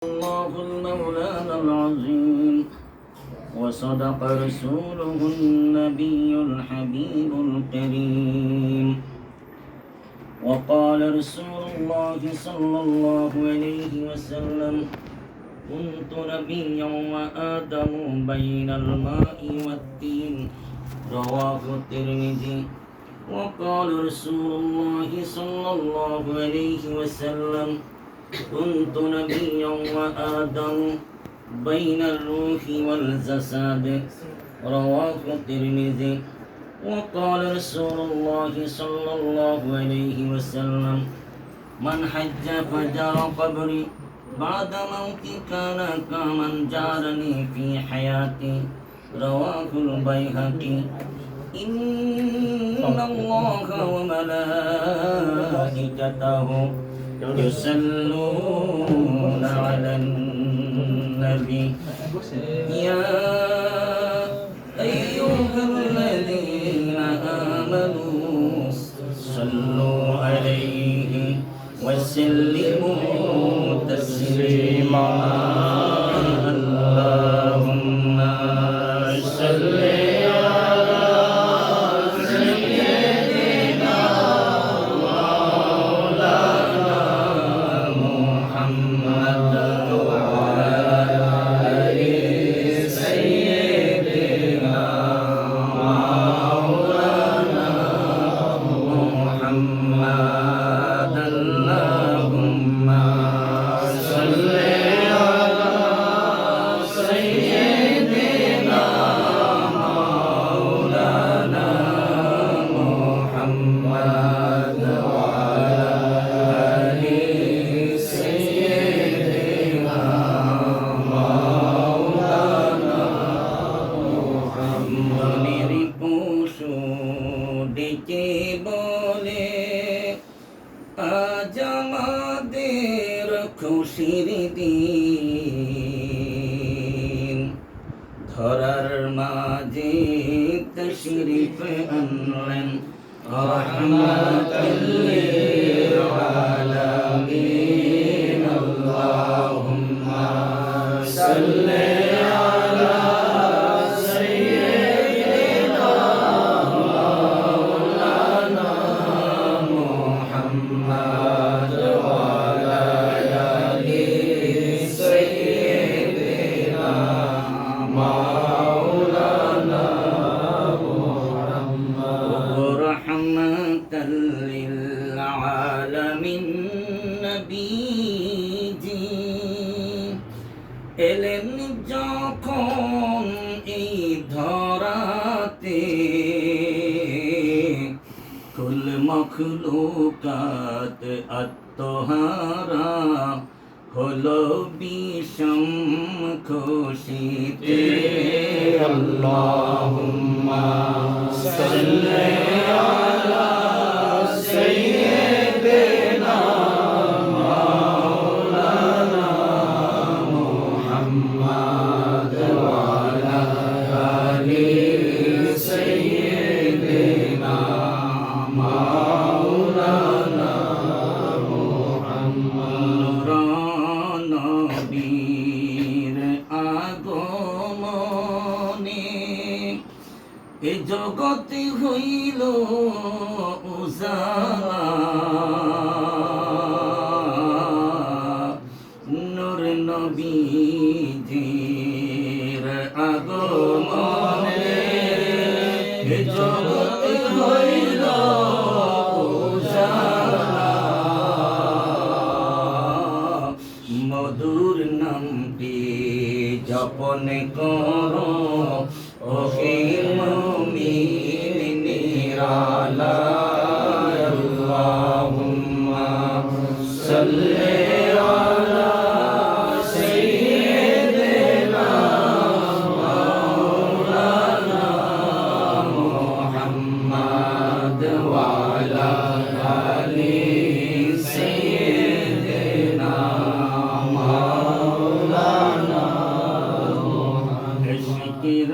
الله المولانا العظيم وصدق رسوله النبي الحبيب الكريم وقال رسول الله صلى الله عليه وسلم كنت نبيا وآدم بين الماء والتين رواه الترمذي وقال رسول الله صلى الله عليه وسلم كنت نبيا وآدم بين الروح والجسد رواه الترمذي وقال رسول الله صلى الله عليه وسلم من حج فجر قبري بعد موتي كان كمن جارني في حياتي رواه البيهقي إن الله وملائكته يصلون على النبي يا أيها الذين آمنوا صلوا عليه وسلموا تسليما اللهم صل খুশির দিন ধরার মাঝে তশরিফ আনলেন রহমাতাল লিল আলামিন আল্লাহুম্মা সাল্লি আলা সাইয়্যিদিনা মাওলানা মুহাম্মদ এলেন যখন এই ধরাতে কুল মখলুকাত আত্মহারা হলো বিষম খুশিতে আল্লাহুম্মা সাল্লি আলা সাইয়্যিদিনা এ জগতে হইল উজালা নূর নবীজির আগমনে এ জগতে হইল উজালা মধুর নামটি জপন করো ওহে মুমিনিরা আল্লাহুম্মা সাল্লি আলা সাইয়্যিদিনা মাওলানা মুহাম্মদ ওয়া আলা আলি সাইয়্যিদিনা মাওলানা ইশকির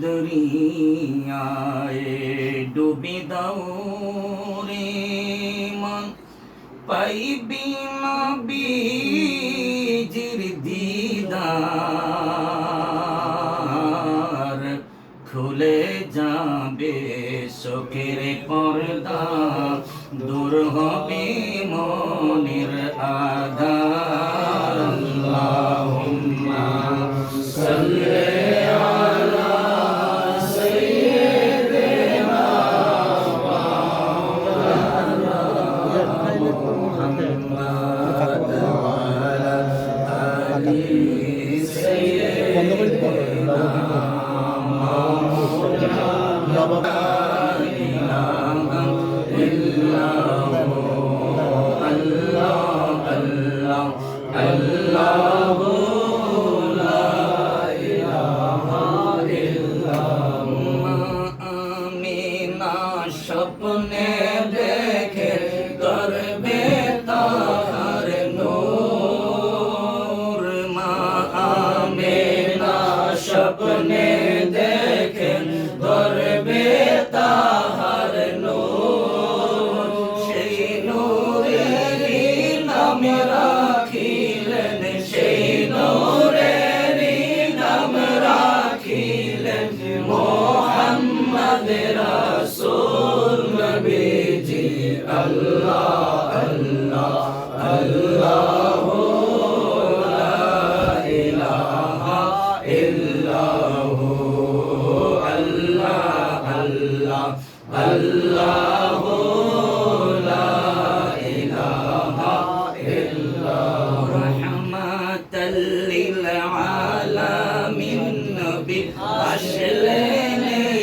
দরিয়ায় ডুবে দাও রে মন পাইবি নবী দূর হবে মনের আধার আল্লাহুম্মা সাল্লি আলা সাইয়্যিদিনা মাওলানা মুহাম্মাদ ওয়া আলা আলি সাইয়্যিদিনা স্বপ্নে দেখে করবে তাহার নূর মা আমিনা স্বপ্নে দেখে করবে তাহার নূর সেই নূরেরই নাম রাখিলেন সেই নূরেরই নাম রাখিলেন মুহাম্মদ রাসূল নবীজি আল্লাহ আল্লাহ আল্লাহ লা ইলাহা ইল্লাহু আল্লাহ আল্লাহ আল্লাহ লা ইলাহা ইল্লাহু রাহমাতাল লিল আলামিন নবী আসলেন এই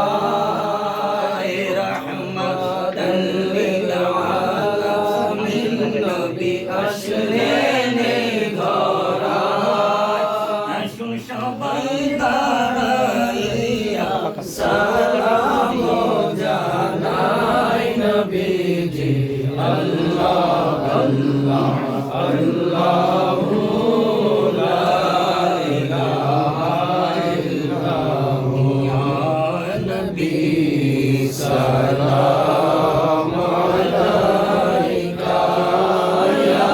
ধরায় রাহমাতাল লিল আলামিন নবী আসলেন এই ধরায় আসুন সবাই দাঁড়াইয়া সালাম জানাই নবীজি আল্লাহ আল্লাহ আল্লাহু লা ইলাহা ইল্লাহু ইয়া নবী সালাম আলাইকা ইয়া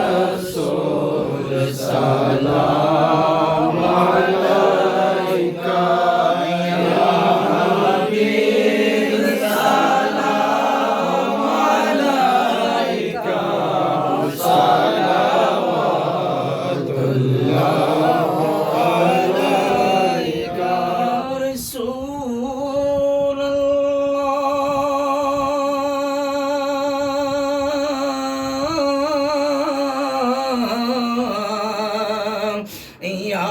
রাসূল সালাম আলাইকা ইয়া হাবিব সালাম আলাইকা সালাওয়াতুল্লাহ আলাইকা রাসূলুল্লাহ ইয়া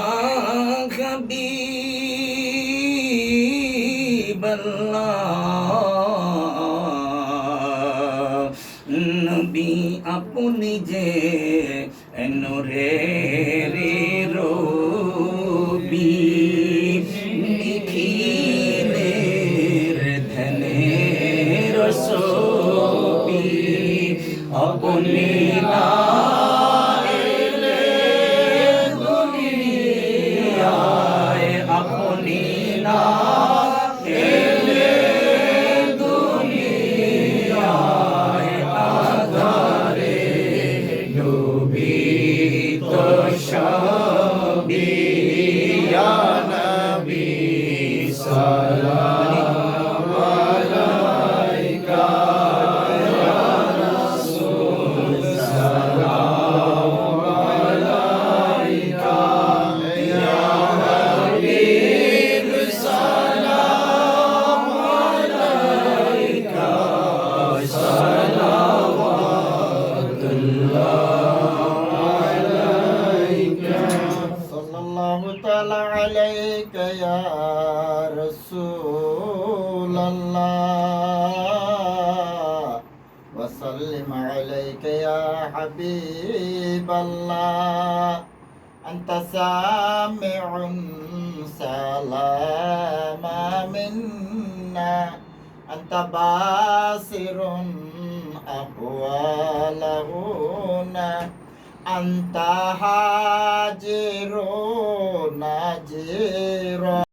হাবিবাল্লাহ নবী আপনি যে নূরের রবি নিখিলের ধনের ছবি আপনি না এলে দুনিয়ায় আপনি না এলে দুনিয়ায় আধারে ডুবিত সবই ইয়া নবী সালাম আলাইকা ইয়া রাসূল সালাম আলাইকা ইয়া হাবিব সালাম আলাইকা সালাওয়াতুল্লাহ আলাইকা সাল্লাল্লাহু তাআলা আলাইকা ইয়া রাসূলাল্লাহ ওয়া সাল্লিম আলাইকা ইয়া হাবিবাল্লাহ আনতা সামিউন সালামা মিন্না আনতা বাসিরুন আহওয়ালাহুনা আনতা হাজিরুন নাজিরুন